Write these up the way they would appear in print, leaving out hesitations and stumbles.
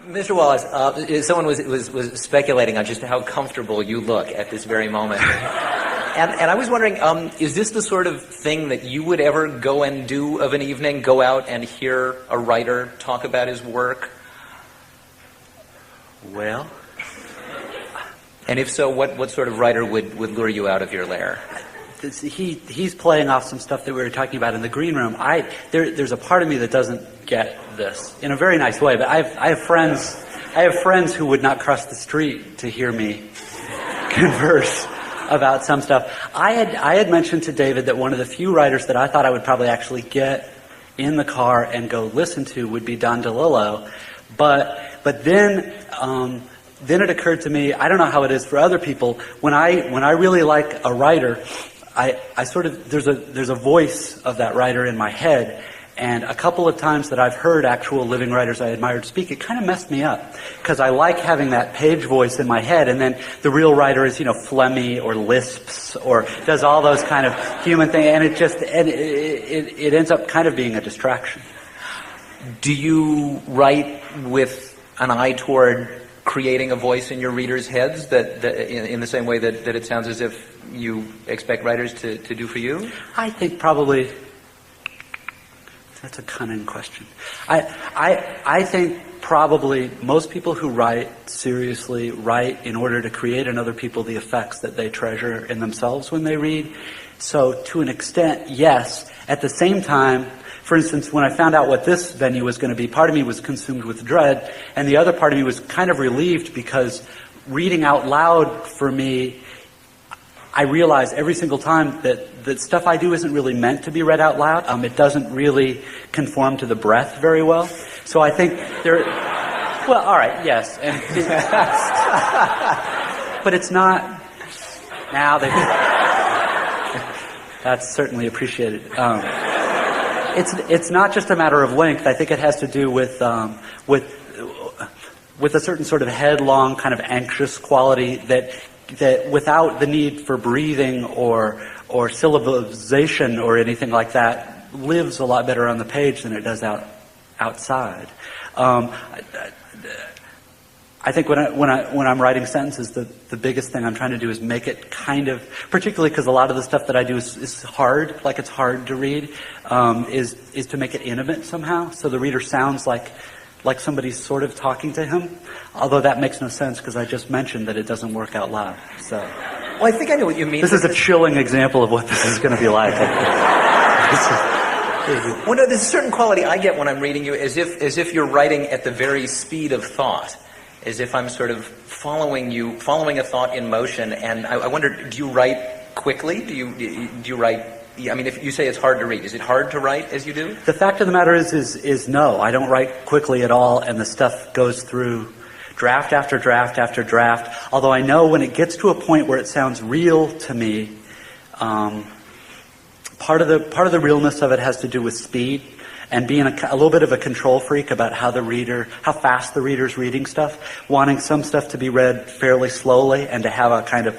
Mr. Wallace, someone was speculating on just how comfortable you look at this very moment. And I was wondering, is this the sort of thing that you would ever go and do of an evening, go out and hear a writer talk about his work? Well... And if so, what sort of writer would lure you out of your lair? He's playing off some stuff that we were talking about in the green room. There's a part of me that doesn't get this in a very nice way, but I have friends who would not cross the street to hear me converse about some stuff. I had mentioned to David that one of the few writers that I thought I would probably actually get in the car and go listen to would be Don DeLillo, but then it occurred to me, I don't know how it is for other people, when I really like a writer, I sort of, there's a voice of that writer in my head, and a couple of times that I've heard actual living writers I admired speak, it kind of messed me up, because I like having that page voice in my head, and then the real writer is, phlegmy or lisps or does all those kind of human things, and it ends up kind of being a distraction. Do you write with an eye toward creating a voice in your readers' heads that in the same way that it sounds as if you expect writers to do for you? I think probably that's a cunning question. I think probably most people who write seriously write in order to create in other people the effects that they treasure in themselves when they read. So to an extent, yes. At the same time, for instance, when I found out what this venue was going to be, part of me was consumed with dread, and the other part of me was kind of relieved, because reading out loud for me, I realize every single time that stuff I do isn't really meant to be read out loud. It doesn't really conform to the breath very well. So I think there... Well, all right, yes. But it's not... Now they... That's certainly appreciated. It's not just a matter of length. I think it has to do with a certain sort of headlong, kind of anxious quality that without the need for breathing or syllabization or anything like that lives a lot better on the page than it does outside. I think when I'm writing sentences, the biggest thing I'm trying to do is make it kind of, particularly because a lot of the stuff that I do is hard, like it's hard to read, is to make it intimate somehow, so the reader sounds like somebody's sort of talking to him. Although that makes no sense, because I just mentioned that it doesn't work out loud. So, well, I think I know what you mean. This is a chilling example of what this is going to be like. Well, no, there's a certain quality I get when I'm reading you, as if you're writing at the very speed of thought. As if I'm sort of following a thought in motion, and I wonder, do you write quickly? Do you write? I mean, if you say it's hard to read, is it hard to write as you do? The fact of the matter is no, I don't write quickly at all, and the stuff goes through draft after draft after draft. Although I know when it gets to a point where it sounds real to me, part of the realness of it has to do with speed. And being a little bit of a control freak about how fast the reader's reading stuff, wanting some stuff to be read fairly slowly and to have a kind of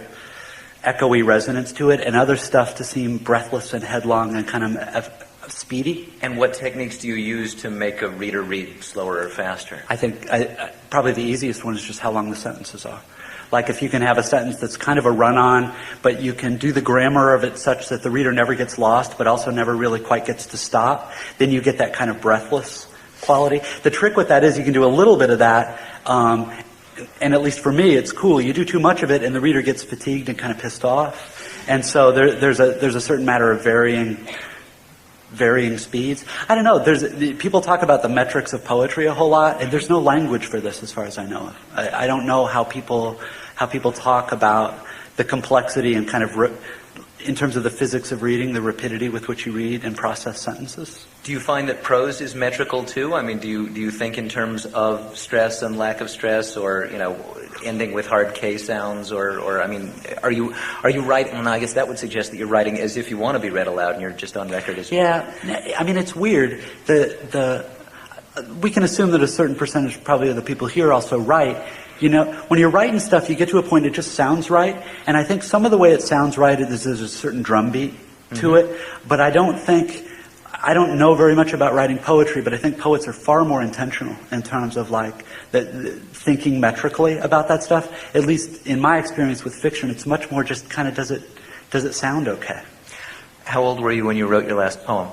echoey resonance to it, and other stuff to seem breathless and headlong and kind of speedy. And what techniques do you use to make a reader read slower or faster? I think probably the easiest one is just how long the sentences are. Like if you can have a sentence that's kind of a run-on, but you can do the grammar of it such that the reader never gets lost, but also never really quite gets to stop, then you get that kind of breathless quality. The trick with that is you can do a little bit of that, and at least for me, it's cool. You do too much of it, and the reader gets fatigued and kind of pissed off. And so there's a certain matter of varying speeds. I don't know. People talk about the metrics of poetry a whole lot, and there's no language for this as far as I know of. I don't know how people talk about the complexity and kind of in terms of the physics of reading, the rapidity with which you read and process sentences. Do you find that prose is metrical too? I mean, do you think in terms of stress and lack of stress, or ending with hard K sounds, or I mean, are you writing? And I guess that would suggest that you're writing as if you want to be read aloud, and you're just on record as yeah. I mean, it's weird. We can assume that a certain percentage probably of the people here also write. When you're writing stuff, you get to a point it just sounds right, and I think some of the way it sounds right is there's a certain drum beat to it, but I don't think I don't know very much about writing poetry, but I think poets are far more intentional in terms of like thinking metrically about that stuff. At least in my experience with fiction, it's much more just kind of does it sound okay? How old were you when you wrote your last poem?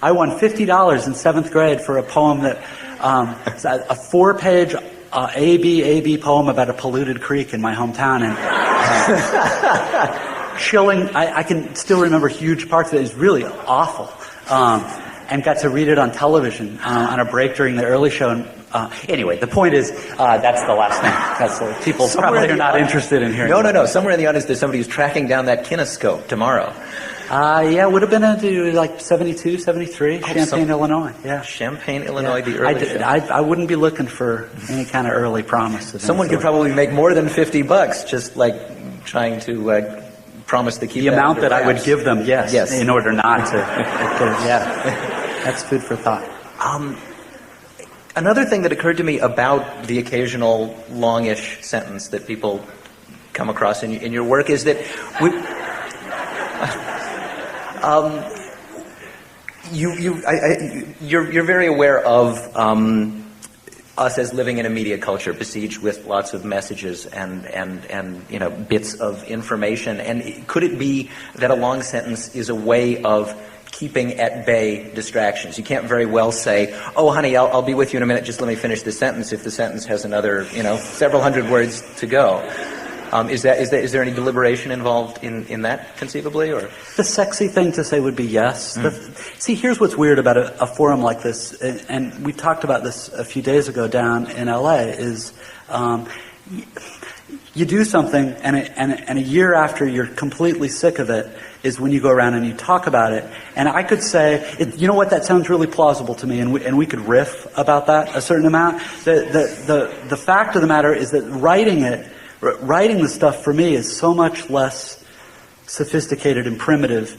I won $50 in 7th grade for a poem that a 4-page A-B poem about a polluted creek in my hometown, and chilling. I can still remember huge parts of it. It was really awful, and got to read it on television on a break during the early show. And anyway, the point is that's the last thing. That's people probably are not interested in hearing. No. Somewhere in the audience, there's somebody who's tracking down that kinescope tomorrow. Yeah, it would have been into like 72, 73, Champaign, Illinois. Yeah, Champaign, Illinois, the early show. I wouldn't be looking for any kind of early promise. Someone could probably make more than $50 just like trying to promise to keep the amount that I would give them. Yes. In order not to. Yeah, that's food for thought. Another thing that occurred to me about the occasional longish sentence that people come across in your work is that you're very aware of us as living in a media culture besieged with lots of messages and bits of information. And could it be that a long sentence is a way of keeping at bay distractions? You can't very well say, "Oh, honey, I'll be with you in a minute. Just let me finish this sentence," if the sentence has another, several hundred words to go. Is there any deliberation involved in that, conceivably, or? The sexy thing to say would be yes. See, here's what's weird about a forum like this, and we talked about this a few days ago down in LA, is you do something, and a year after you're completely sick of it is when you go around and you talk about it. And I could say, you know what, that sounds really plausible to me, and we could riff about that a certain amount. The fact of the matter is that writing the stuff for me is so much less sophisticated and primitive.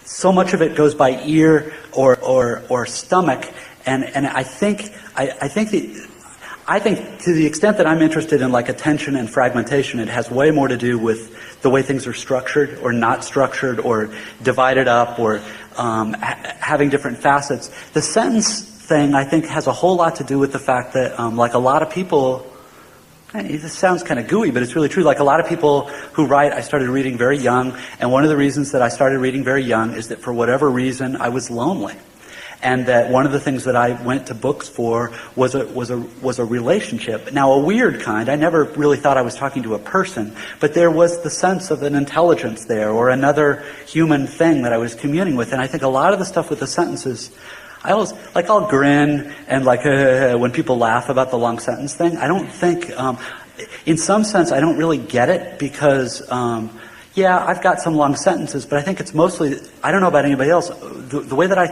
So much of it goes by ear or stomach, and I think to the extent that I'm interested in like attention and fragmentation, it has way more to do with the way things are structured or not structured or divided up or having different facets. The sentence thing, I think, has a whole lot to do with the fact that like a lot of people. This sounds kind of gooey, but it's really true. Like a lot of people who write, I started reading very young, and one of the reasons that I started reading very young is that for whatever reason I was lonely, and that one of the things that I went to books for was a relationship. Now, a weird kind. I never really thought I was talking to a person, but there was the sense of an intelligence there, or another human thing that I was communing with. And I think a lot of the stuff with the sentences, I'll grin and when people laugh about the long sentence thing. I don't think, in some sense, I don't really get it because, I've got some long sentences, but I think it's mostly, I don't know about anybody else, the way that I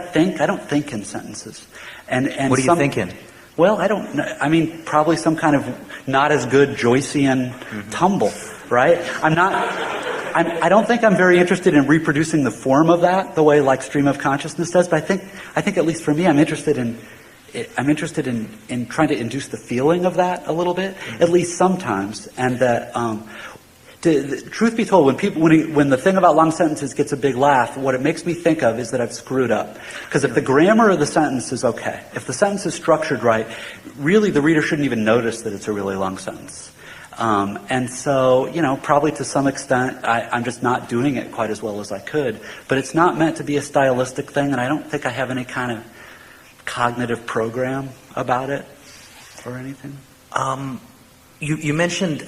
don't think in sentences. And what do you think in? Well, I don't know. I mean, probably some kind of not as good Joycean tumble, right? I don't think I'm very interested in reproducing the form of that the way like stream of consciousness does, but I think at least for me, I'm interested in trying to induce the feeling of that a little bit, at least sometimes, and that truth be told, when the thing about long sentences gets a big laugh, what it makes me think of is that I've screwed up. Because if the grammar of the sentence is okay, if the sentence is structured right, really the reader shouldn't even notice that it's a really long sentence. And so, probably to some extent, I'm just not doing it quite as well as I could. But it's not meant to be a stylistic thing, and I don't think I have any kind of cognitive program about it or anything. You mentioned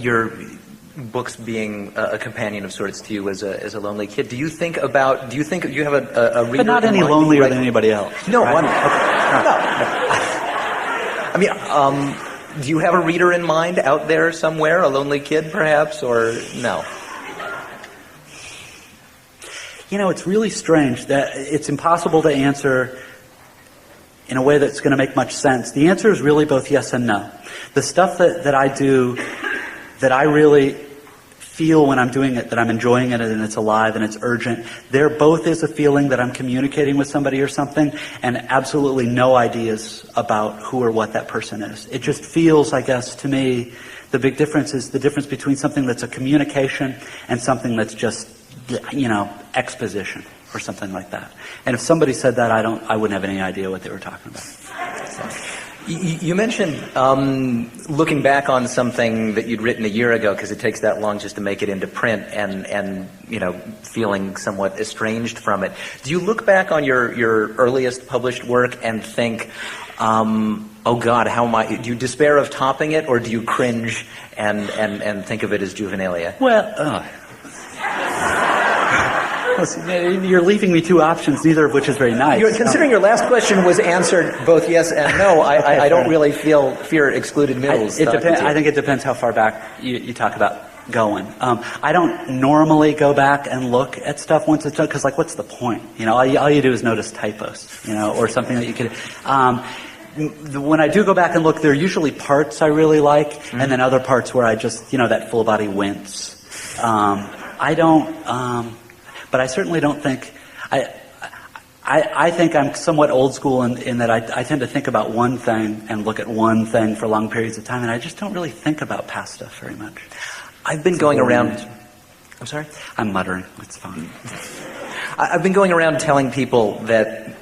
your books being a companion of sorts to you as a lonely kid. Do you think you have a reader? But not any lonelier than anybody else. No, right? no. I mean, do you have a reader in mind out there somewhere, a lonely kid perhaps, or no? It's really strange that it's impossible to answer in a way that's going to make much sense. The answer is really both yes and no. The stuff that I do, that I really feel when I'm doing it, that I'm enjoying it and it's alive and it's urgent, there both is a feeling that I'm communicating with somebody or something, and absolutely no ideas about who or what that person is. It just feels, I guess, to me, the big difference is the difference between something that's a communication and something that's just exposition or something like that. And if somebody said that, I wouldn't have any idea what they were talking about. So. You mentioned looking back on something that you'd written a year ago, because it takes that long just to make it into print, and feeling somewhat estranged from it. Do you look back on your earliest published work and think, oh God, how am I? Do you despair of topping it, or do you cringe and think of it as juvenilia? Well, listen, you're leaving me two options, neither of which is very nice. Considering your last question was answered both yes and no, I don't really fear excluded middles. I think it depends how far back you talk about going. I don't normally go back and look at stuff once it's done, because what's the point? All you do is notice typos, or something that you could. When I do go back and look, there are usually parts I really like, mm-hmm. and then other parts where I just, that full body wince. But I certainly don't think. I think I'm somewhat old school in that I tend to think about one thing and look at one thing for long periods of time, and I just don't really think about past stuff very much. I've been going around. I'm sorry? I'm muttering. It's fine. I've been going around telling people that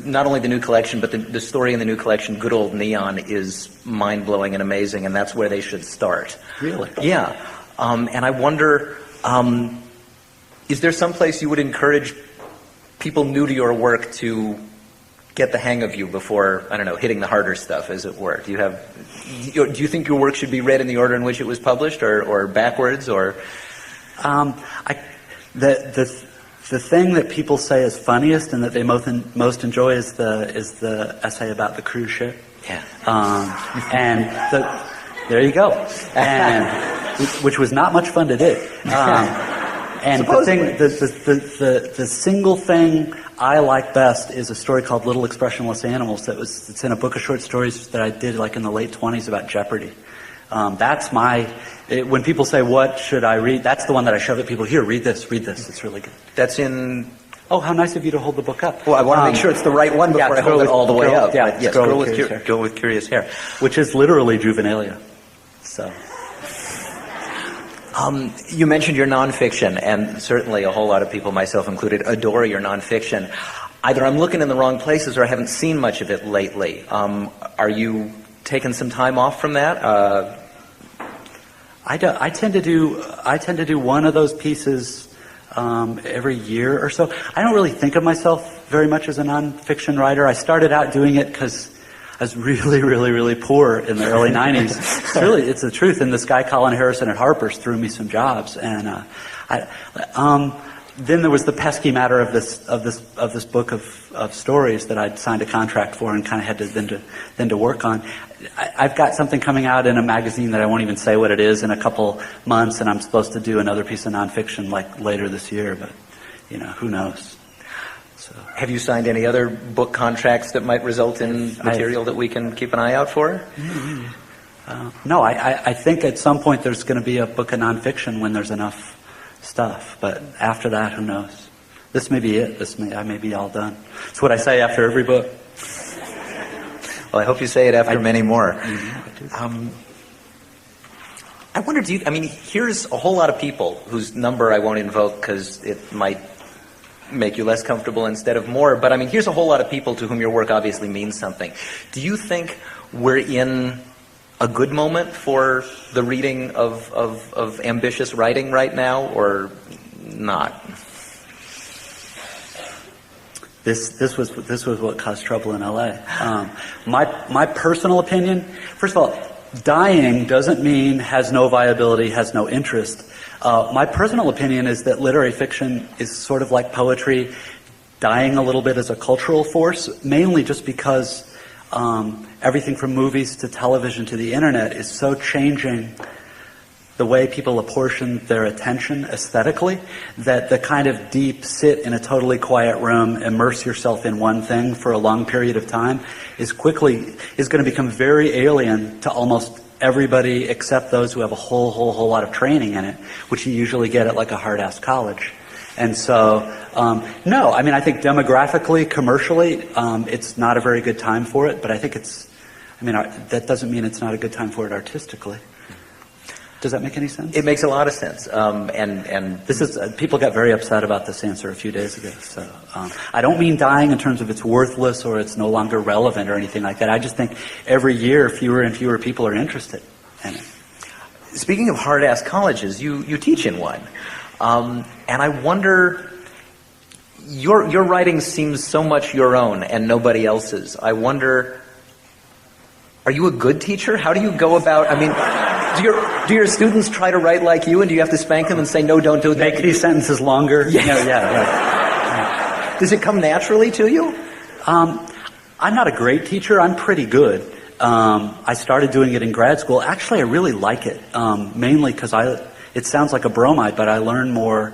not only the new collection, but the story in the new collection, Good Old Neon, is mind-blowing and amazing, and that's where they should start. Really? Yeah. And I wonder, is there some place you would encourage people new to your work to get the hang of you before, hitting the harder stuff, as it were? Do you think your work should be read in the order in which it was published, or backwards, or? The thing that people say is funniest and that they most enjoy is the essay about the cruise ship. Yeah. There you go. And which was not much fun to do. And the single thing I like best is a story called Little Expressionless Animals it's in a book of short stories that I did in the late 1920s about Jeopardy. When people say, what should I read? That's the one that I shove at people. Here, read this, it's really good. That's in... Oh, how nice of you to hold the book up. Well, I want to make sure it's the right one before I hold it all the way up. Yeah, yes, Girl with Curious Hair. Which is literally juvenilia. So... you mentioned your nonfiction, and certainly a whole lot of people, myself included, adore your nonfiction. Either I'm looking in the wrong places or I haven't seen much of it lately. Are you taking some time off from that? I tend to do one of those pieces every year or so. I don't really think of myself very much as a nonfiction writer. I started out doing it because I was really, really, really poor in the early 90s. It's the truth. And this guy, Colin Harrison at Harper's, threw me some jobs. And then there was the pesky matter of this book of stories that I'd signed a contract for and kind of had then to work on. I've got something coming out in a magazine that I won't even say what it is in a couple months, and I'm supposed to do another piece of nonfiction later this year. But who knows? So. Have you signed any other book contracts that might result in material that we can keep an eye out for? No, I think at some point there's going to be a book of nonfiction when there's enough stuff. But after that, who knows? This may be it. I may be all done. It's what I say after every book. Well, I hope you say it after many more. Mm-hmm. I wonder, here's a whole lot of people whose number I won't invoke because it might make you less comfortable instead of more. But here's a whole lot of people to whom your work obviously means something. Do you think we're in a good moment for the reading of ambitious writing right now, or not? This was what caused trouble in LA. My personal opinion, first of all, dying doesn't mean has no viability, has no interest. My personal opinion is that literary fiction is sort of like poetry, dying a little bit as a cultural force, mainly just because everything from movies to television to the internet is so changing the way people apportion their attention aesthetically, that the kind of deep sit in a totally quiet room, immerse yourself in one thing for a long period of time is going to become very alien to almost everybody except those who have a whole lot of training in it, which you usually get at a hard-ass college. And so, no, I think demographically, commercially, it's not a very good time for it, but I think that doesn't mean it's not a good time for it artistically. Does that make any sense? It makes a lot of sense. And this is people got very upset about this answer a few days ago. So I don't mean dying in terms of it's worthless or it's no longer relevant or anything like that. I just think every year fewer and fewer people are interested in it. Speaking of hard-ass colleges, you teach in one. And I wonder, your writing seems so much your own and nobody else's. I wonder, are you a good teacher? How do you go about, I mean, do your students try to write like you, and do you have to spank them and say, no, don't do that? Make these sentences longer? Yeah. No, yeah. Does it come naturally to you? I'm not a great teacher. I'm pretty good. I started doing it in grad school. Actually, I really like it, mainly because it sounds like a bromide, but I learn more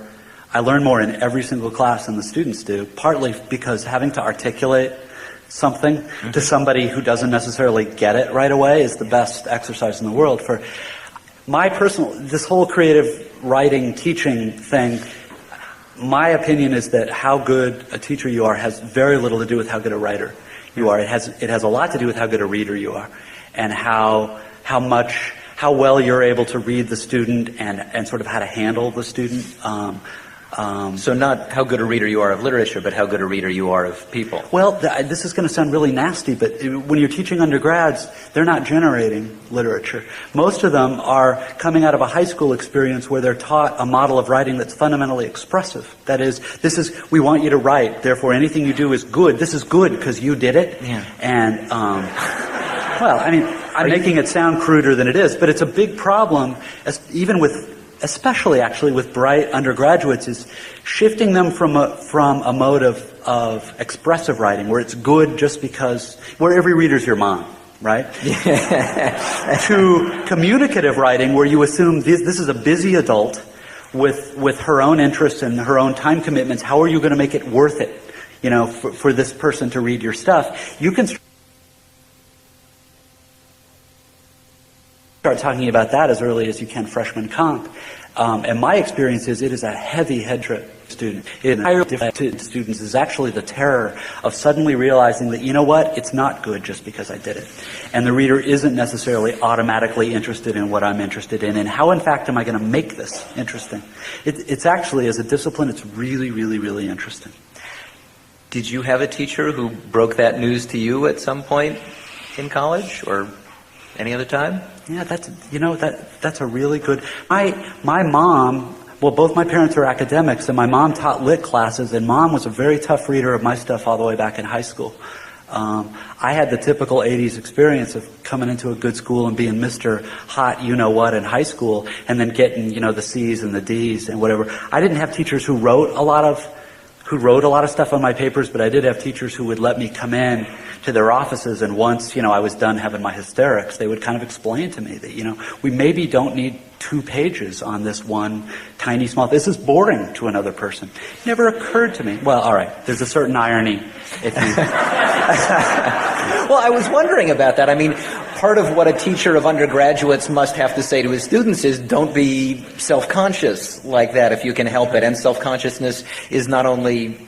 in every single class than the students do, partly because having to articulate something to somebody who doesn't necessarily get it right away is the best exercise in the world. For my this whole creative writing, teaching thing, my opinion is that how good a teacher you are has very little to do with how good a writer you are. It has a lot to do with how good a reader you are, and how well you're able to read the student and sort of how to handle the student. So not how good a reader you are of literature, but how good a reader you are of people. Well, this is going to sound really nasty, but when you're teaching undergrads, they're not generating literature. Most of them are coming out of a high school experience where they're taught a model of writing that's fundamentally expressive. That is, we want you to write, therefore anything you do is good. This is good because you did it. Yeah. And, well, I mean, I'm making it sound cruder than it is, but it's a big problem, especially actually with bright undergraduates, is shifting them from a mode of expressive writing where it's good just because, where every reader's your mom, right? To communicative writing where you assume this is a busy adult with her own interests and her own time commitments. How are you going to make it worth it, for this person to read your stuff? You can start talking about that as early as you can freshman comp. And my experience is it is a heavy head trip student. To students is actually the terror of suddenly realizing that, it's not good just because I did it. And the reader isn't necessarily automatically interested in what I'm interested in, and how in fact am I going to make this interesting? It's actually, as a discipline, it's really, really, really interesting. Did you have a teacher who broke that news to you at some point in college or any other time? Yeah, that's a really good. My mom. Well, both my parents are academics, and my mom taught lit classes, and Mom was a very tough reader of my stuff all the way back in high school. I had the typical 80s experience of coming into a good school and being Mr. Hot you-know-what in high school, and then getting, the C's and the D's and whatever. I didn't have teachers who wrote a lot of stuff on my papers, but I did have teachers who would let me come in to their offices, and once, I was done having my hysterics, they would kind of explain to me that, we maybe don't need 2 pages on this one tiny small, this is boring to another person. It never occurred to me. Well, all right, there's a certain irony if you... Well, I was wondering about that. I mean, part of what a teacher of undergraduates must have to say to his students is don't be self-conscious like that if you can help it. And self-consciousness is not only,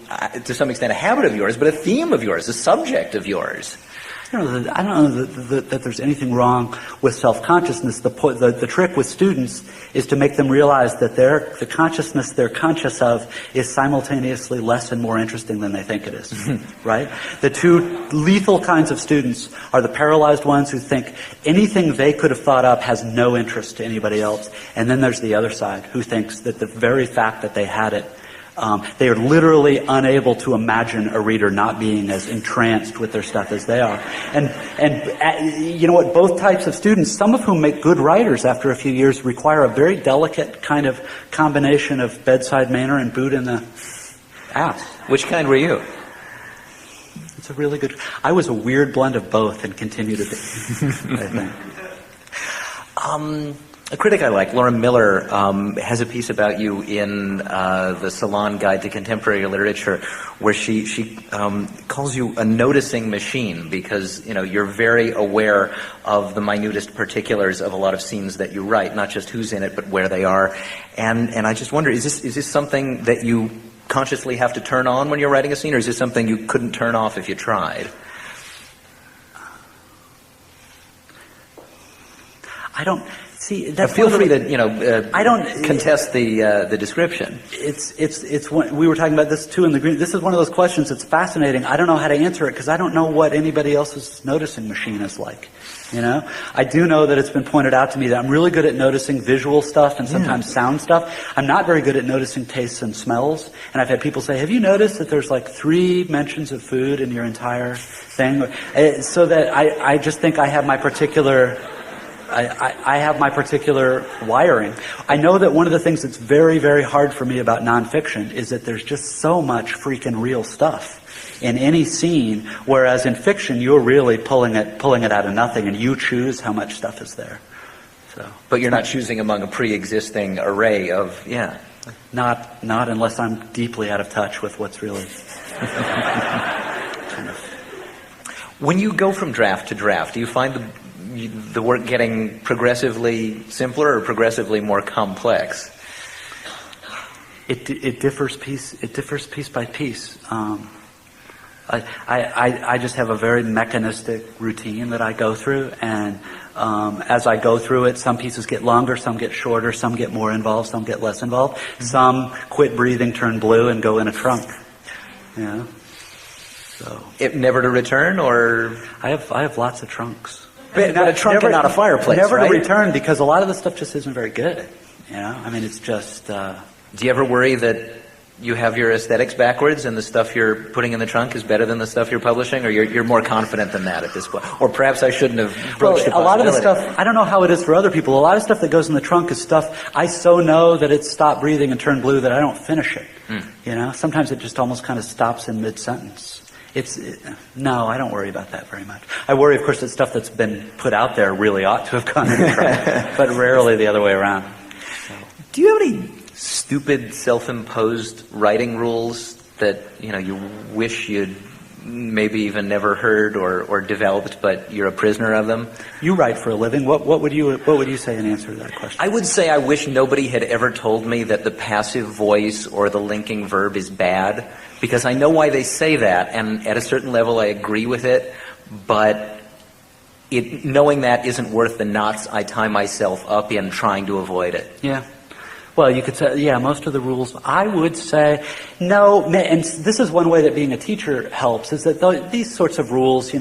to some extent, a habit of yours, but a theme of yours, a subject of yours. I don't know that there's anything wrong with self-consciousness. The trick with students is to make them realize that the consciousness they're conscious of is simultaneously less and more interesting than they think it is, right? The 2 lethal kinds of students are the paralyzed ones who think anything they could have thought up has no interest to anybody else. And then there's the other side who thinks that the very fact that they had it, they are literally unable to imagine a reader not being as entranced with their stuff as they are. And you know what? Both types of students, some of whom make good writers after a few years, require a very delicate kind of combination of bedside manner and boot in the ass. Which kind were you? It's a really good... I was a weird blend of both and continue to be, I think. A critic I like, Laura Miller, has a piece about you in the Salon Guide to Contemporary Literature, where she calls you a noticing machine because you're very aware of the minutest particulars of a lot of scenes that you write, not just who's in it, but where they are. And I just wonder, is this something that you consciously have to turn on when you're writing a scene, or is this something you couldn't turn off if you tried? See, that's feel free to I don't contest the description. It's we were talking about this too in the green. This is one of those questions that's fascinating. I don't know how to answer it because I don't know what anybody else's noticing machine is like. I do know that it's been pointed out to me that I'm really good at noticing visual stuff and sometimes sound stuff. I'm not very good at noticing tastes and smells. And I've had people say, "Have you noticed that there's like 3 mentions of food in your entire thing?" So that I just think I have my particular. I have my particular wiring. I know that one of the things that's very, very hard for me about nonfiction is that there's just so much freaking real stuff in any scene, whereas in fiction you're really pulling it out of nothing, and you choose how much stuff is there. So, but you're not choosing among a pre-existing array of Not unless I'm deeply out of touch with what's really. kind of. When you go from draft to draft, do you find the work getting progressively simpler or progressively more complex? It differs piece by piece. I just have a very mechanistic routine that I go through, and as I go through it, some pieces get longer, some get shorter, some get more involved, some get less involved. Mm-hmm. Some quit breathing, turn blue, and go in a trunk. So it never to return, or I have lots of trunks. But a trunk and not a fireplace, never right? to return, because a lot of the stuff just isn't very good. I mean, it's just. Do you ever worry that you have your aesthetics backwards and the stuff you're putting in the trunk is better than the stuff you're publishing, or you're more confident than that at this point? Or perhaps I shouldn't have broached the possibility. A lot of the stuff, I don't know how it is for other people. A lot of stuff that goes in the trunk is stuff I so know that it's stopped breathing and turned blue that I don't finish it. Sometimes it just almost kind of stops in mid-sentence. No, I don't worry about that very much. I worry, of course, that stuff that's been put out there really ought to have gone in the trunk, but rarely the other way around. So. Do you have any stupid self-imposed writing rules that you wish you'd maybe even never heard or developed, but you're a prisoner of them? You write for a living. What would you say in answer to that question? I would say I wish nobody had ever told me that the passive voice or the linking verb is bad, because I know why they say that, and at a certain level I agree with it, but knowing that isn't worth the knots I tie myself up in trying to avoid it. Yeah. Well, you could say, most of the rules, I would say, no, and this is one way that being a teacher helps, is that these sorts of rules,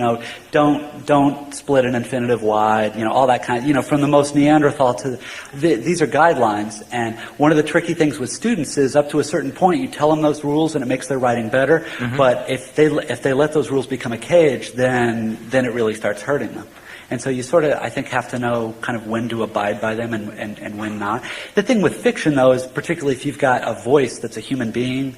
don't split an infinitive wide, all that kind, from the most Neanderthal to, these are guidelines, and one of the tricky things with students is up to a certain point, you tell them those rules and it makes their writing better, but if they let those rules become a cage, then it really starts hurting them. And so you sort of, I think, have to know kind of when to abide by them and when not. The thing with fiction, though, is particularly if you've got a voice that's a human being,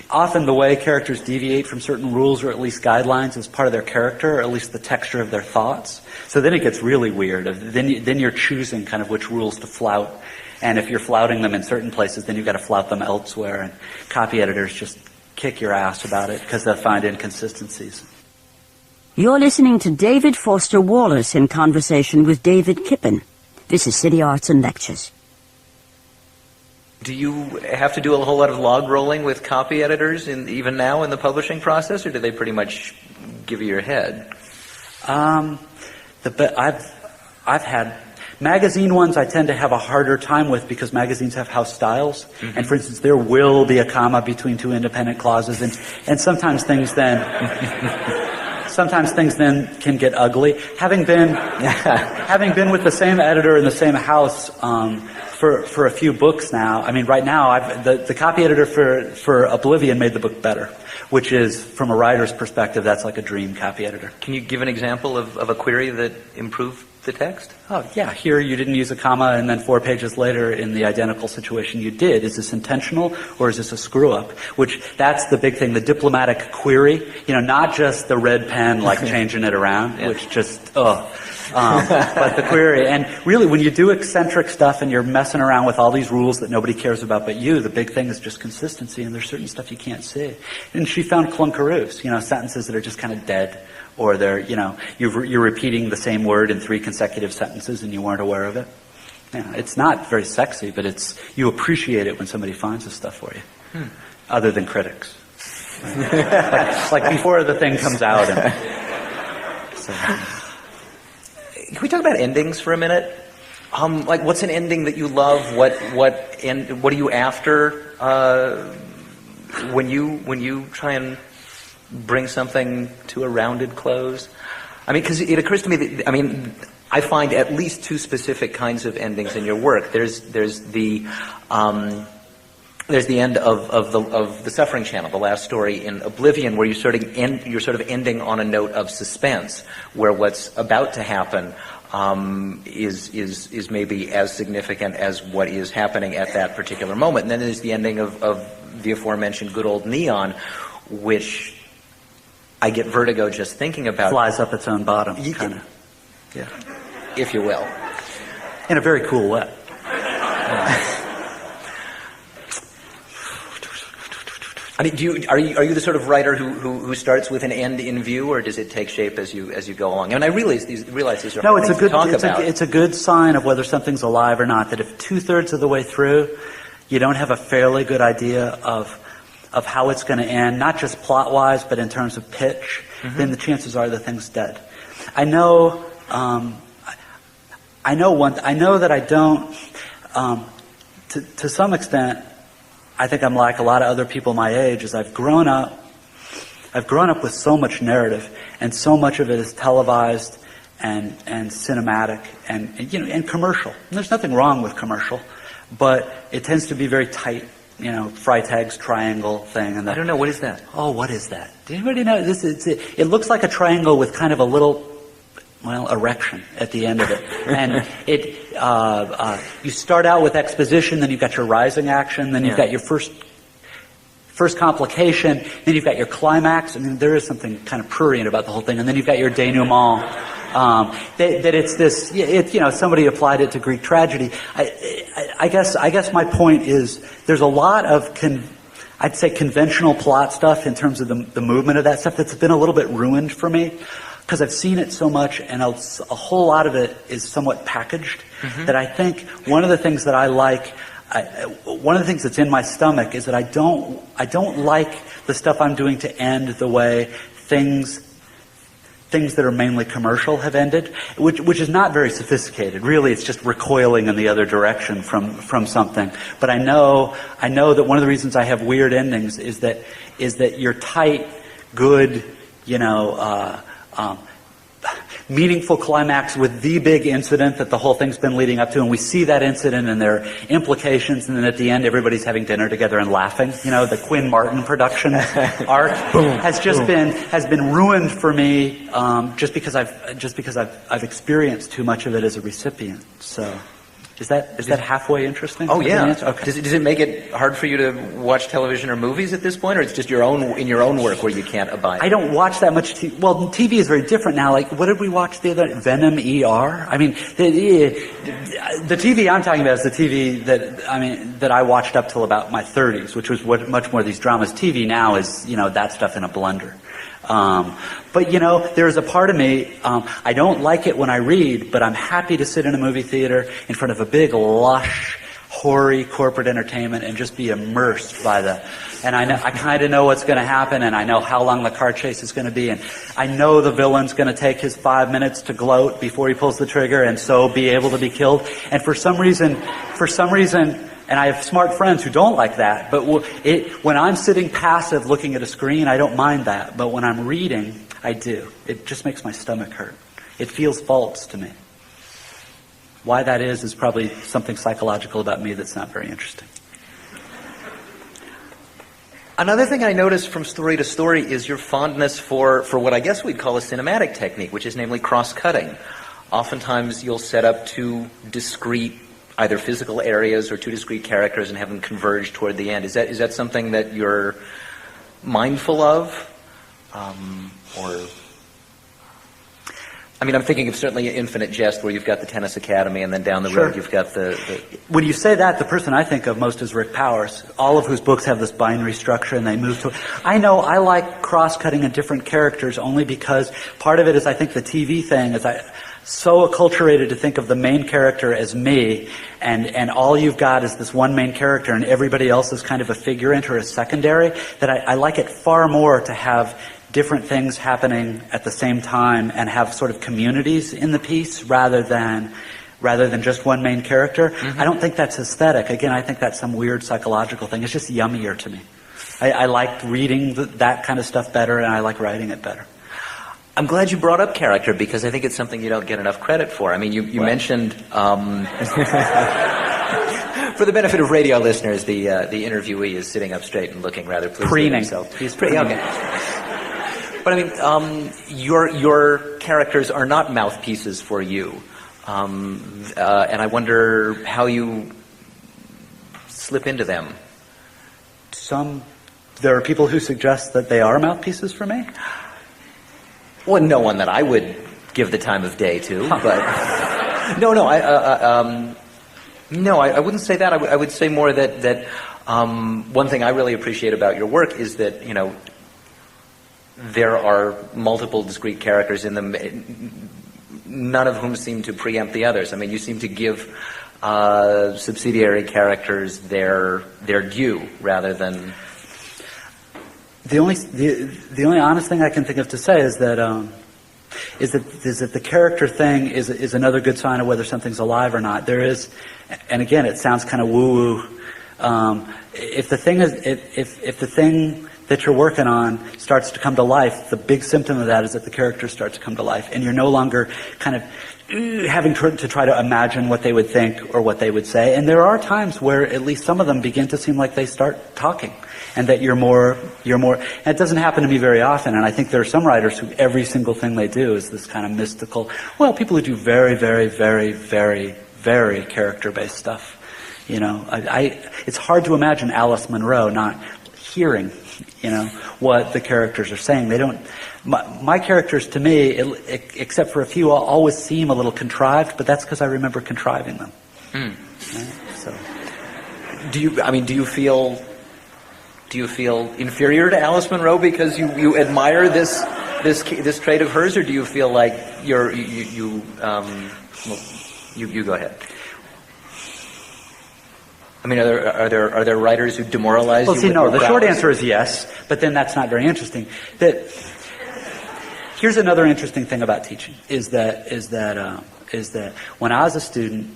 often the way characters deviate from certain rules or at least guidelines is part of their character, or at least the texture of their thoughts. So then it gets really weird. Then you're choosing kind of which rules to flout. And if you're flouting them in certain places, then you've got to flout them elsewhere. And copy editors just kick your ass about it because they'll find inconsistencies. You're listening to David Foster Wallace in conversation with David Kippen. This is City Arts and Lectures. Do you have to do a whole lot of log rolling with copy editors even now in the publishing process, or do they pretty much give you your head? I've had magazine ones I tend to have a harder time with because magazines have house styles. Mm-hmm. And for instance, there will be a comma between two independent clauses, and sometimes things then can get ugly. Having been with the same editor in the same house for a few books now, I mean, right now, the copy editor for Oblivion made the book better, which is, from a writer's perspective, that's like a dream copy editor. Can you give an example of a query that improved the text? Oh, yeah. Here you didn't use a comma, and then 4 pages later in the identical situation you did. Is this intentional, or is this a screw-up? Which, that's the big thing, the diplomatic query. Not just the red pen, like changing it around, which just, but the query. And really, when you do eccentric stuff and you're messing around with all these rules that nobody cares about but you, the big thing is just consistency, and there's certain stuff you can't see. And she found clunkaroos, sentences that are just kind of dead. Or you're repeating the same word in 3 consecutive sentences and you weren't aware of it. It's not very sexy, but you appreciate it when somebody finds this stuff for you. Other than critics. like before the thing comes out. Can we talk about endings for a minute? Like, what's an ending that you love? What are you after when you try and bring something to a rounded close? I mean, because it occurs to me that I find at least two specific kinds of endings in your work. There's the end of the Suffering Channel, the last story in Oblivion, where you're sort of ending on a note of suspense, where what's about to happen is maybe as significant as what is happening at that particular moment. And then there's the ending of the aforementioned Good Old Neon, which I get vertigo just thinking about. Flies up its own bottom, kind of. Yeah, if you will, in a very cool way. I mean, are you the sort of writer who starts with an end in view, or does it take shape as you go along? And I realize these are no, hard things to talk about. It's a good sign of whether something's alive or not. That if 2/3 of the way through, you don't have a fairly good idea of how it's going to end, not just plot wise, but in terms of pitch, then the chances are the thing's dead. I know that I don't. To some extent, I think I'm like a lot of other people my age, is I've grown up with so much narrative, and so much of it is televised and cinematic and commercial. And there's nothing wrong with commercial, but it tends to be very tight, Freytag's triangle thing. And I don't know, what is that? Oh, what is that? Does anybody know this? It looks like a triangle with kind of a little, erection at the end of it. And you start out with exposition, then you've got your rising action, then you've got your first complication, then you've got your climax. I mean, there is something kind of prurient about the whole thing, and then you've got your denouement. That it's this, somebody applied it to Greek tragedy. I guess my point is there's a lot of I'd say conventional plot stuff in terms of the movement of that stuff that's been a little bit ruined for me, because I've seen it so much, and a whole lot of it is somewhat packaged, that I think one of the things that I like, one of the things that's in my stomach is that I don't like the stuff I'm doing to end the way things that are mainly commercial have ended, which is not very sophisticated. Really, it's just recoiling in the other direction from something. But I know that one of the reasons I have weird endings is that you're tight, good, meaningful climax with the big incident that the whole thing's been leading up to, and we see that incident and their implications, and then at the end everybody's having dinner together and laughing. The Quinn Martin production arc has been ruined for me, just because I've experienced too much of it as a recipient. So is that halfway interesting? Oh yeah. Okay. Does it make it hard for you to watch television or movies at this point, or it's just in your own work where you can't abide? I don't watch that much TV. Well, TV is very different now. Like, what did we watch the other? Venom ER. I mean, the TV I'm talking about is the TV that I watched up till about my 30s, which was much more of these dramas. TV now is that stuff in a blender. But there's a part of me, I don't like it when I read, but I'm happy to sit in a movie theater in front of a big, lush, hoary corporate entertainment and just be immersed by and I kind of know what's going to happen, and I know how long the car chase is going to be, and I know the villain's going to take his 5 minutes to gloat before he pulls the trigger, and so be able to be killed. And for some reason, and I have smart friends who don't like that, but when I'm sitting passive looking at a screen, I don't mind that. But when I'm reading, I do. It just makes my stomach hurt. It feels false to me. Why that is probably something psychological about me that's not very interesting. Another thing I noticed from story to story is your fondness for what I guess we'd call a cinematic technique, which is namely cross-cutting. Oftentimes you'll set up two discrete either physical areas or two discrete characters and have them converge toward the end. Is that something that you're mindful of? I'm thinking of certainly Infinite Jest, where you've got the Tennis Academy, and then down the road you've got the... When you say that, the person I think of most is Rick Powers, all of whose books have this binary structure, and they move to... I know I like cross-cutting in different characters only because part of it is, I think, the TV thing is so acculturated to think of the main character as me, and all you've got is this one main character, and everybody else is kind of a figurant or a secondary, that I like it far more to have different things happening at the same time and have sort of communities in the piece rather than just one main character. I don't think that's aesthetic. Again, I think that's some weird psychological thing. It's just yummier to me. I like reading that kind of stuff better, and I like writing it better. I'm glad you brought up character, because I think it's something you don't get enough credit for. I mean, you mentioned, for the benefit of radio listeners, the interviewee is sitting up straight and looking rather pleased with himself. He's preening. Okay. But I mean, your characters are not mouthpieces for you. And I wonder how you slip into them. There are people who suggest that they are mouthpieces for me. Well, no one that I would give the time of day to, but I wouldn't say that. I would say more that one thing I really appreciate about your work is that, you know, there are multiple discrete characters in them, none of whom seem to preempt the others. I mean, you seem to give subsidiary characters their due rather than... The only honest thing I can think of to say is that the character thing is another good sign of whether something's alive or not. There is, and again, it sounds kind of woo-woo. If the thing that you're working on starts to come to life, the big symptom of that is that the character starts to come to life, and you're no longer kind of having to try to imagine what they would think or what they would say. And there are times where at least some of them begin to seem like they start talking, and that you're more. And it doesn't happen to me very often, and I think there are some writers who every single thing they do is this kind of mystical. Well, people who do very, very, very, very, very character-based stuff. You know, it's hard to imagine Alice Munro not hearing, you know, what the characters are saying. They don't. My characters, to me, except for a few, always seem a little contrived, but that's because I remember contriving them. Right? So, do you feel inferior to Alice Munro because you admire this trait of hers, or do you feel like you go ahead? I mean, are there writers who demoralize you? Well, see, no. The short answer is yes, but then that's not very interesting. Here's another interesting thing about teaching: is that when I was a student,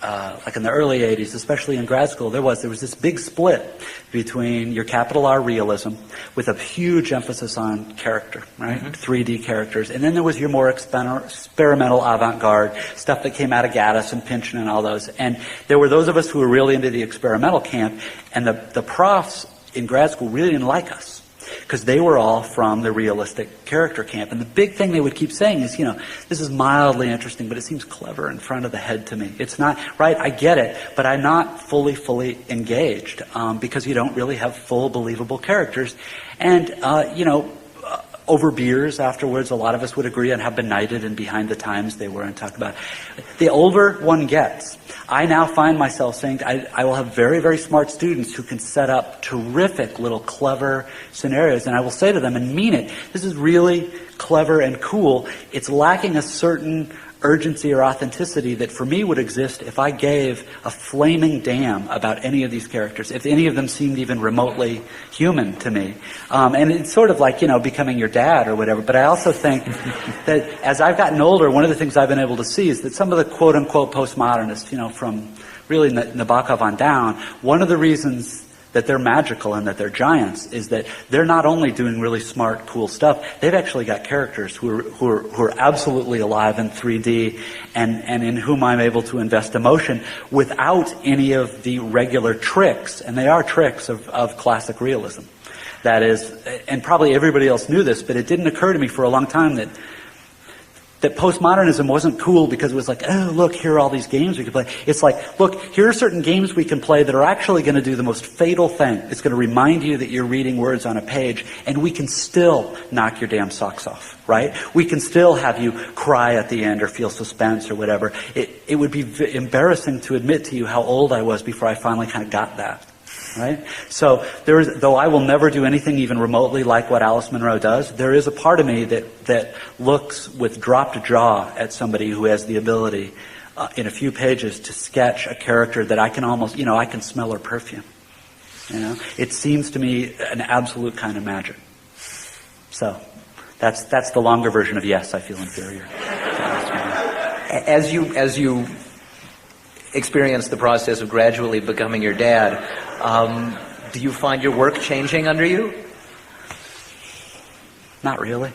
like in the early '80s, especially in grad school, there was this big split between your capital R realism, with a huge emphasis on character, right? 3D characters, and then there was your more experimental avant-garde stuff that came out of Gaddis and Pynchon and all those. And there were those of us who were really into the experimental camp, and the profs in grad school really didn't like us, because they were all from the realistic character camp. And the big thing they would keep saying is, you know, this is mildly interesting, but it seems clever in front of the head to me. It's not, right, I get it, but I'm not fully engaged, because you don't really have full believable characters. And, over beers afterwards, a lot of us would agree on how benighted and behind the times they were and talk about it. The older one gets, I now find myself saying I will have very, very smart students who can set up terrific little clever scenarios, and I will say to them and mean it, this is really clever and cool. It's lacking a certain urgency or authenticity that for me would exist if I gave a flaming damn about any of these characters, if any of them seemed even remotely human to me. And it's sort of like, you know, becoming your dad or whatever. But I also think that as I've gotten older, one of the things I've been able to see is that some of the quote-unquote postmodernists, you know, from really Nabokov on down, one of the reasons that they're magical and that they're giants is that they're not only doing really smart, cool stuff, they've actually got characters who are absolutely alive in 3D and in whom I'm able to invest emotion without any of the regular tricks, and they are tricks of classic realism. That is, and probably everybody else knew this, but it didn't occur to me for a long time that postmodernism wasn't cool because it was like, oh, look, here are all these games we can play. It's like, look, here are certain games we can play that are actually going to do the most fatal thing. It's going to remind you that you're reading words on a page, and we can still knock your damn socks off, right? We can still have you cry at the end or feel suspense or whatever. It would be embarrassing to admit to you how old I was before I finally kind of got that. Right? So though I will never do anything even remotely like what Alice Munro does, there is a part of me that looks with dropped jaw at somebody who has the ability in a few pages to sketch a character that I can almost, you know, I can smell her perfume. You know, it seems to me an absolute kind of magic. So That's the longer version of yes, I feel inferior. As you experience the process of gradually becoming your dad, do you find your work changing under you? Not really.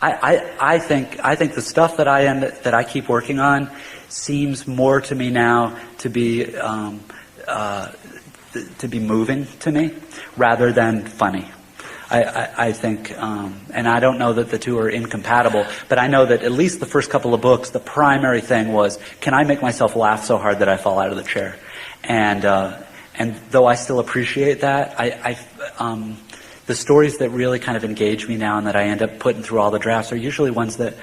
I think the stuff that I keep working on seems more to me now to be moving to me rather than funny. I think, and I don't know that the two are incompatible, but I know that at least the first couple of books, the primary thing was, can I make myself laugh so hard that I fall out of the chair? And though I still appreciate that, the stories that really kind of engage me now and that I end up putting through all the drafts are usually ones that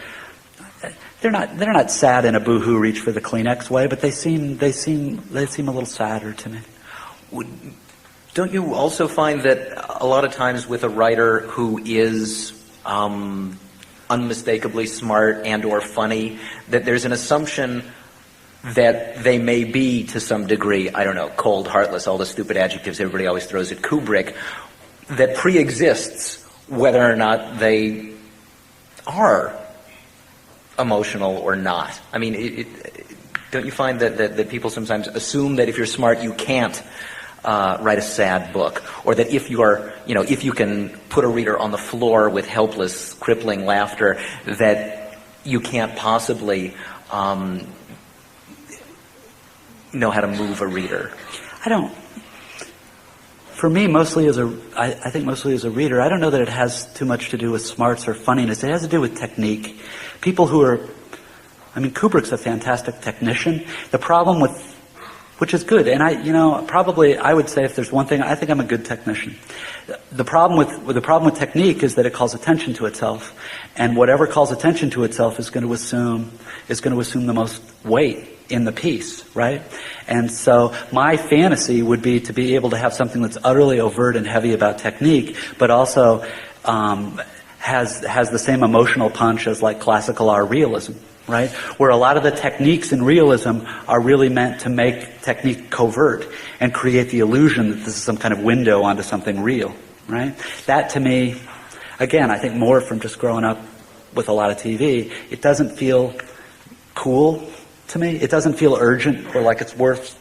they're not sad in a boohoo reach for the Kleenex way, but they seem a little sadder to me. Don't you also find that a lot of times with a writer who is unmistakably smart and or funny, that there's an assumption that they may be, to some degree, I don't know, cold, heartless, all the stupid adjectives everybody always throws at Kubrick, that pre-exists whether or not they are emotional or not? I mean, don't you find that people sometimes assume that if you're smart you can't write a sad book, or that if you can put a reader on the floor with helpless, crippling laughter, that you can't possibly know how to move a reader? I don't. For me, I think mostly as a reader, I don't know that it has too much to do with smarts or funniness. It has to do with technique. People who are, Kubrick's a fantastic technician. The problem with, which is good, and I would say if there's one thing, I think I'm a good technician. The problem with technique is that it calls attention to itself, and whatever calls attention to itself is going to assume the most weight in the piece, right? And so my fantasy would be to be able to have something that's utterly overt and heavy about technique, but also has the same emotional punch as like classical art realism, right? Where a lot of the techniques in realism are really meant to make technique covert and create the illusion that this is some kind of window onto something real, right? That to me, again, I think more from just growing up with a lot of TV, it doesn't feel cool to me. It doesn't feel urgent or like it's worth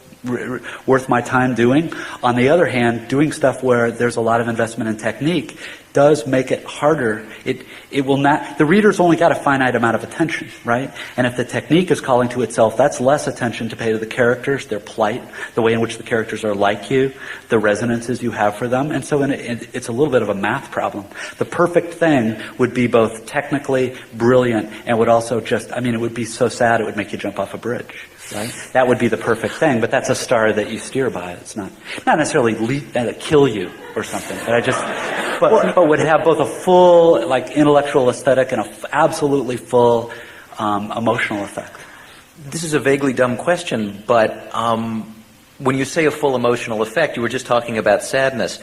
my time doing. On the other hand, doing stuff where there's a lot of investment in technique does make it harder. It will not, the reader's only got a finite amount of attention, right? And if the technique is calling to itself, that's less attention to pay to the characters, their plight, the way in which the characters are like you, the resonances you have for them. And so it's a little bit of a math problem. The perfect thing would be both technically brilliant and would also it would be so sad it would make you jump off a bridge. Right? That would be the perfect thing, but that's a star that you steer by. It's not necessarily kill you or something. But would have both a full intellectual aesthetic and a absolutely full emotional effect. This is a vaguely dumb question, but when you say a full emotional effect, you were just talking about sadness.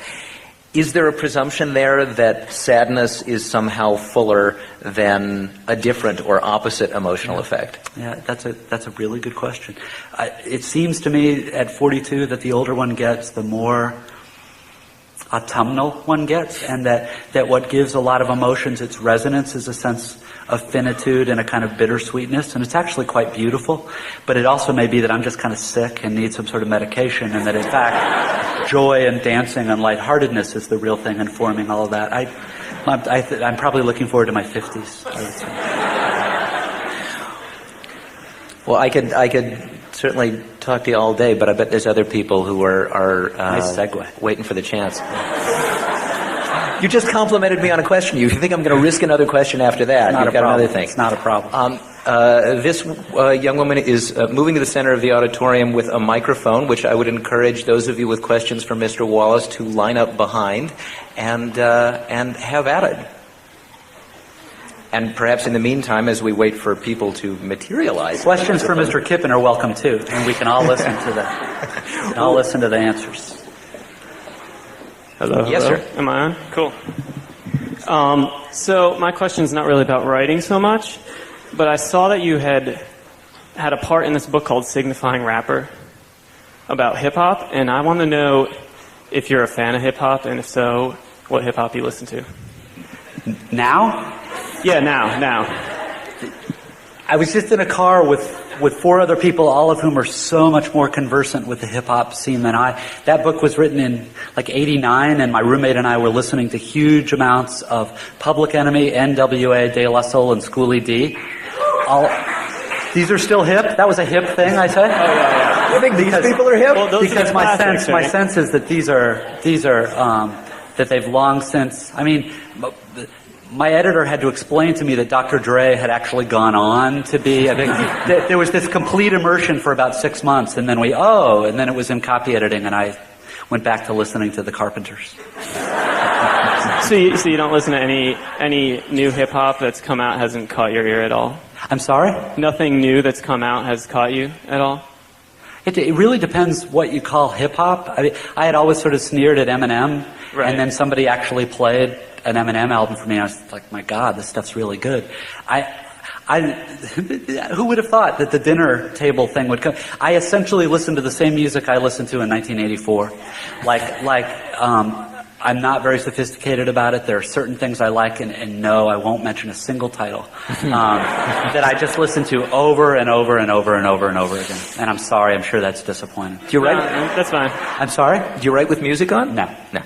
Is there a presumption there that sadness is somehow fuller than a different or opposite emotional effect? Yeah, that's a really good question. It seems to me at 42 that the older one gets, the more autumnal one gets, and that what gives a lot of emotions its resonance is a sense of finitude and a kind of bittersweetness, and it's actually quite beautiful. But it also may be that I'm just kind of sick and need some sort of medication, and that in fact joy and dancing and lightheartedness is the real thing informing all of that. I'm probably looking forward to my 50s, I would say. Well, I could certainly talk to you all day, but I bet there's other people who are nice segue. Waiting for the chance. You just complimented me on a question. You think I'm going to risk another question after that? You've got another thing. It's not a problem. This young woman is moving to the center of the auditorium with a microphone, which I would encourage those of you with questions for Mr. Wallace to line up behind and have at it. And perhaps in the meantime, as we wait for people to materialize, questions for Mr. Kippen are welcome too, and we can all listen to the answers. Hello. Yes, sir. Am I on? Cool. So my question's not really about writing so much, but I saw that you had a part in this book called Signifying Rapper about hip-hop, and I want to know if you're a fan of hip-hop, and if so, what hip-hop you listen to. Now? Yeah, now. I was just in a car with 4 other people, all of whom are so much more conversant with the hip-hop scene than I. That book was written in like 89, and my roommate and I were listening to huge amounts of Public Enemy, NWA, De La Soul, and Schoolie D. These are still hip? That was a hip thing, I said? Oh, yeah. You think these people are hip? Well, those Because are my classics, sense is that these are that they've long since. I mean, my editor had to explain to me that Dr. Dre had actually gone on to be a big. There was this complete immersion for about 6 months, and then and then it was in copy editing, and I went back to listening to the Carpenters. So you don't listen to any new hip hop that's come out hasn't caught your ear at all? I'm sorry? Nothing new that's come out has caught you at all? It really depends what you call hip hop. I mean, I had always sort of sneered at Eminem, Right. and then somebody actually played an Eminem album for me, and I was like, my God, this stuff's really good. Who would have thought that the dinner table thing would come? I essentially listened to the same music I listened to in 1984. I'm not very sophisticated about it. There are certain things I like, and no, I won't mention a single title, that I just listen to over and over and over and over and over again. And I'm sorry, I'm sure that's disappointing. Do you write? That's fine. I'm sorry? Do you write with music on? No. No.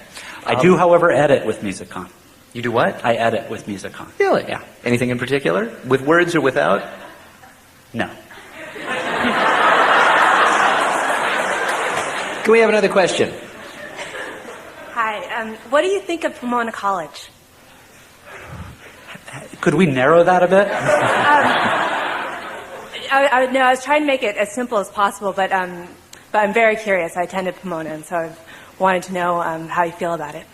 I do, however, edit with music on. You do what? I edit with music on. Really? Yeah. Anything in particular? With words or without? No. Can we have another question? Hi. What do you think of Pomona College? Could we narrow that a bit? I was trying to make it as simple as possible, but I'm very curious. I attended Pomona, and so I wanted to know how you feel about it.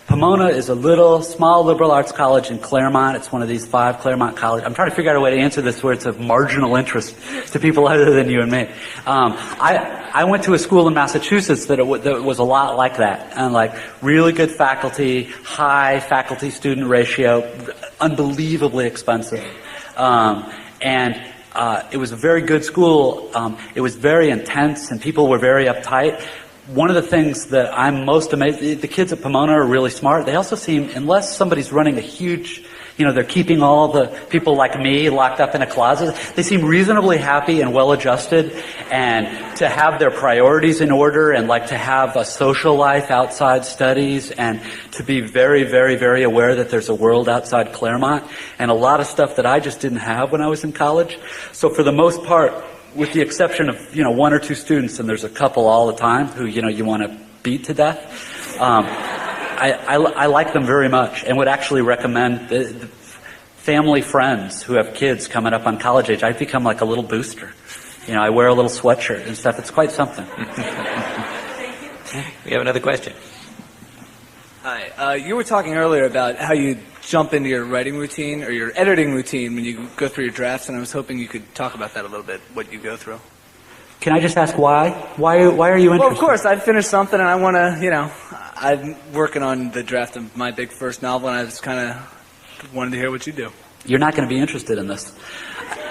Pomona is a little, small liberal arts college in Claremont. It's one of these 5 Claremont colleges. I'm trying to figure out a way to answer this where it's of marginal interest to people other than you and me. I went to a school in Massachusetts that was a lot like that. And like really good faculty, high faculty-student ratio, unbelievably expensive. It was a very good school. It was very intense, and people were very uptight. One of the things that I'm most amazed, the kids at Pomona are really smart. They also seem, unless somebody's running a huge, they're keeping all the people like me locked up in a closet, they seem reasonably happy and well-adjusted, and to have their priorities in order, and like to have a social life outside studies, and to be very, very, very aware that there's a world outside Claremont, and a lot of stuff that I just didn't have when I was in college. So for the most part, with the exception of, 1 or 2 students, and there's a couple all the time who, you want to beat to death, I like them very much, and would actually recommend the family friends who have kids coming up on college age. I've become like a little booster. I wear a little sweatshirt and stuff. It's quite something. We have another question. Hi. You were talking earlier about how you jump into your writing routine or your editing routine when you go through your drafts, and I was hoping you could talk about that a little bit, what you go through. Can I just ask why? Why are you interested? Well, of course. I finished something, and I want to, I'm working on the draft of my big first novel, and I just kind of wanted to hear what you do. You're not going to be interested in this.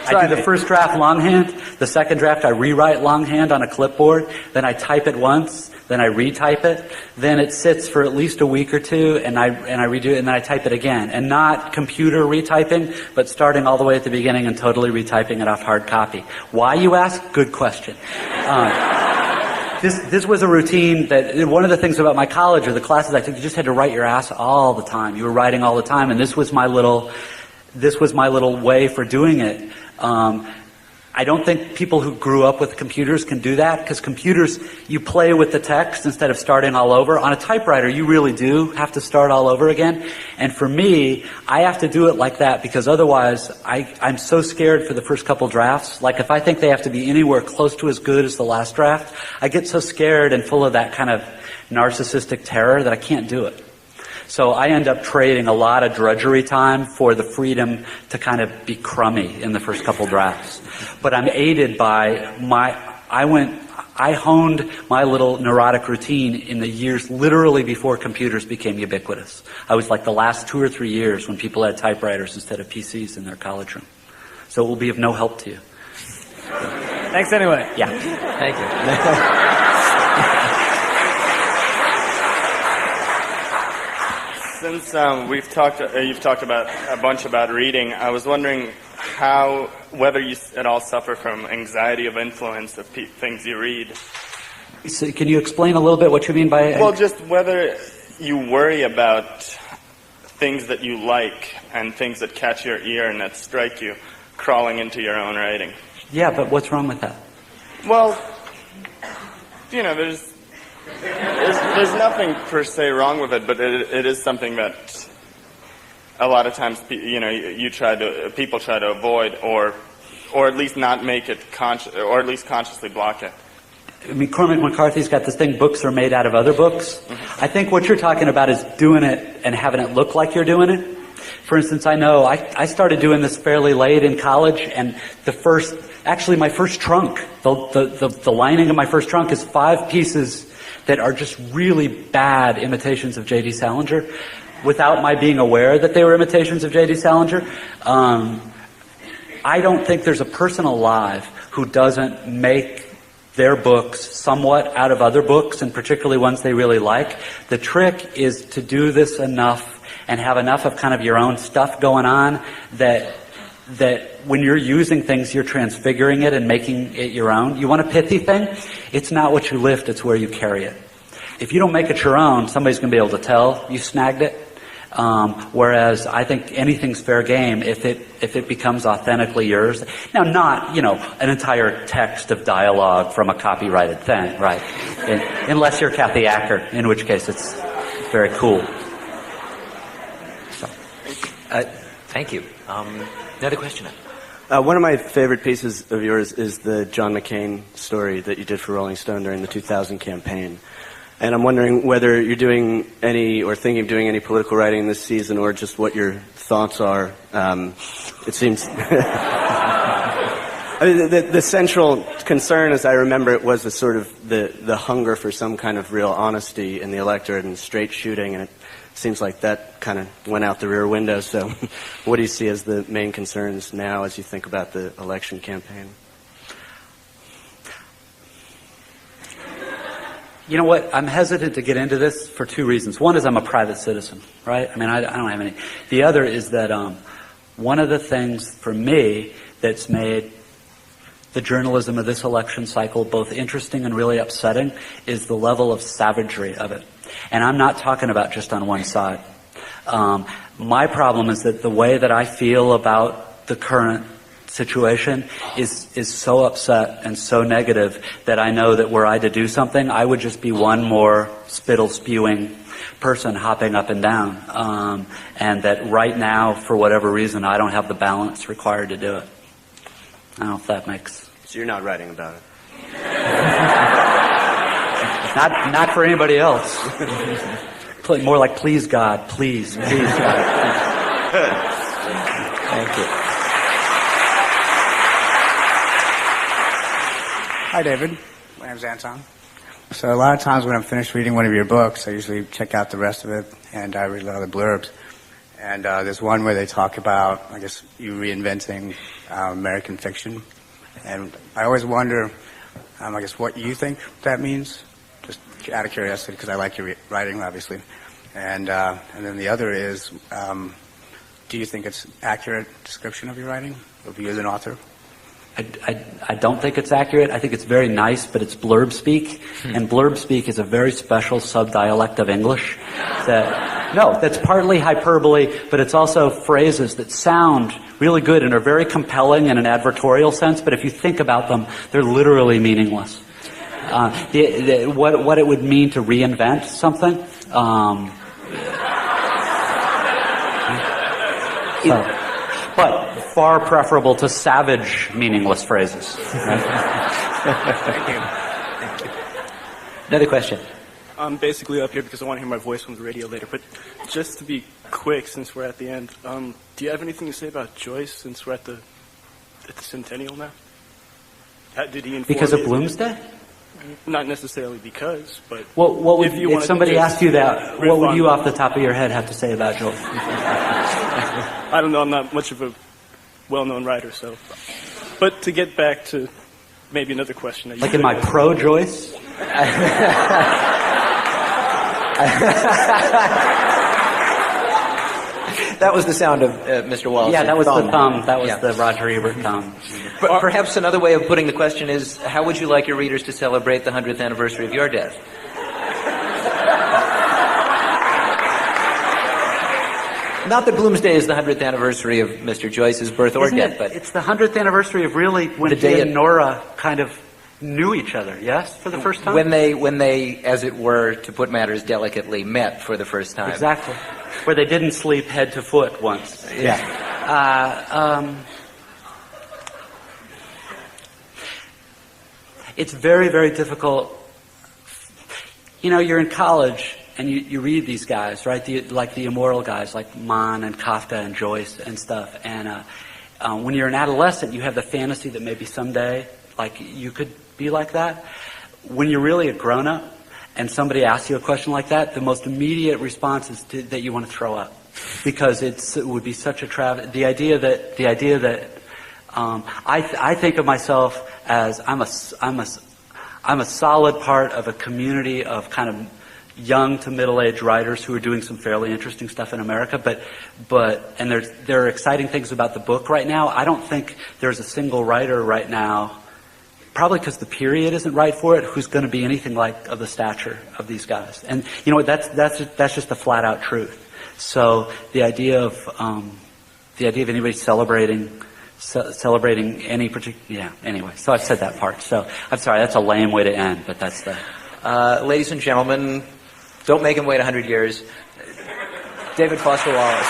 I do the first draft longhand. The second draft I rewrite longhand on a clipboard. Then I type it once. Then I retype it. Then it sits for at least a week or 2, and I redo it, and then I type it again. And not computer retyping, but starting all the way at the beginning and totally retyping it off hard copy. Why, you ask? Good question. This was a routine that, one of the things about my college or the classes I took, you just had to write your ass all the time. You were writing all the time, and this was my little way for doing it. I don't think people who grew up with computers can do that, because computers, you play with the text instead of starting all over. On a typewriter, you really do have to start all over again. And for me, I have to do it like that, because otherwise I'm so scared for the first couple drafts. Like if I think they have to be anywhere close to as good as the last draft, I get so scared and full of that kind of narcissistic terror that I can't do it. So I end up trading a lot of drudgery time for the freedom to kind of be crummy in the first couple drafts. But I'm aided by I honed my little neurotic routine in the years literally before computers became ubiquitous. I was like the last 2 or 3 years when people had typewriters instead of PCs in their college room. So it will be of no help to you. Thanks anyway. Yeah. Thank you. So Since you've talked about a bunch about reading, I was wondering whether you at all suffer from anxiety of influence of things you read. So can you explain a little bit what you mean by... Well, just whether you worry about things that you like and things that catch your ear and that strike you crawling into your own writing. Yeah, but what's wrong with that? Well, there's nothing per se wrong with it, but it is something that a lot of times people try to avoid or at least not make it or at least consciously block it. I mean, Cormac McCarthy's got this thing, books are made out of other books. Mm-hmm. I think what you're talking about is doing it and having it look like you're doing it. For instance, I know I started doing this fairly late in college, and my first trunk, the lining of my first trunk is 5 pieces that are just really bad imitations of J.D. Salinger, without my being aware that they were imitations of J.D. Salinger. I don't think there's a person alive who doesn't make their books somewhat out of other books, and particularly ones they really like. The trick is to do this enough and have enough of kind of your own stuff going on that when you're using things, you're transfiguring it and making it your own. You want a pithy thing? It's not what you lift, it's where you carry it. If you don't make it your own, somebody's going to be able to tell you snagged it. Whereas I think anything's fair game if it becomes authentically yours. Now, not, an entire text of dialogue from a copyrighted thing, right? Unless you're Kathy Acker, in which case it's very cool. So. Thank you. Another question? One of my favorite pieces of yours is the John McCain story that you did for Rolling Stone during the 2000 campaign. And I'm wondering whether you're doing any, or thinking of doing any political writing this season, or just what your thoughts are. It seems... the central concern, as I remember it, was the sort of the hunger for some kind of real honesty in the electorate and straight shooting, and it seems like that kind of went out the rear window. So what do you see as the main concerns now as you think about the election campaign? You know what? I'm hesitant to get into this for 2 reasons. One is I'm a private citizen, right? I mean, I don't have any. The other is that one of the things for me that's made the journalism of this election cycle both interesting and really upsetting is the level of savagery of it. And I'm not talking about just on one side. My problem is that the way that I feel about the current situation is so upset and so negative that I know that were I to do something, I would just be one more spittle-spewing person hopping up and down. And that right now, for whatever reason, I don't have the balance required to do it. I don't know if that makes... So you're not writing about it? Not for anybody else. More like, please God, please God. Please. Thank you. Hi, David. My name's Anton. So a lot of times when I'm finished reading one of your books, I usually check out the rest of it, and I read a lot of the blurbs. And there's one where they talk about, I guess, you reinventing American fiction. And I always wonder, I guess, what you think that means, just out of curiosity, because I like your writing, obviously. And then the other is, do you think it's an accurate description of your writing, of you as an author? I don't think it's accurate. I think it's very nice, but it's blurb speak. And blurb speak is a very special subdialect of English. That's partly hyperbole, but it's also phrases that sound really good and are very compelling in an advertorial sense, but if you think about them, they're literally meaningless. What it would mean to reinvent something. But far preferable to savage, meaningless phrases. Right? Thank you. Another question. I'm basically up here because I want to hear my voice on the radio later, but just to be quick, since we're at the end, do you have anything to say about Joyce, since we're at the centennial now? Did he inform because of you? Bloomsday? Not necessarily because, but what would, if somebody asked you that, what would you off the top of your head have to say about Joyce? I don't know, I'm not much of a well-known writer, so. But to get back to maybe another question. Like in my pro-Joyce? That was the sound of Mr. Wallace. Yeah, that was the thumb. That was Yeah. the Roger Ebert thumb. But perhaps another way of putting the question is, how would you like your readers to celebrate the 100th anniversary of your death? Not that Bloomsday is the 100th anniversary of Mr. Joyce's birth or Isn't death, it? but It's the 100th anniversary of really when The day he and it- Nora kind of knew each other, yes, for the first time? when they, as it were, to put matters delicately, met for the first time. Exactly. Where they didn't sleep head to foot once. Yeah. It's very, very difficult. You know, you're in college and you read these guys, right? Like the immoral guys, like Mann and Kafka and Joyce and stuff. And when you're an adolescent, you have the fantasy that maybe someday, like, you could be like that. When you're really a grown-up and somebody asks you a question like that, the most immediate response is that you want to throw up, because it would be such a travesty. The idea that I think of myself as I'm a solid part of a community of kind of young to middle-aged writers who are doing some fairly interesting stuff in America, but there are exciting things about the book right now. I don't think there's a single writer right now, probably because the period isn't right for it, who's going to be anything like of the stature of these guys. And you know what? That's just the flat-out truth. So the idea of anybody celebrating any particular, yeah. Anyway, so I've said that part. So I'm sorry, that's a lame way to end, but that's the. Ladies and gentlemen, don't make him wait 100 years. David Foster Wallace.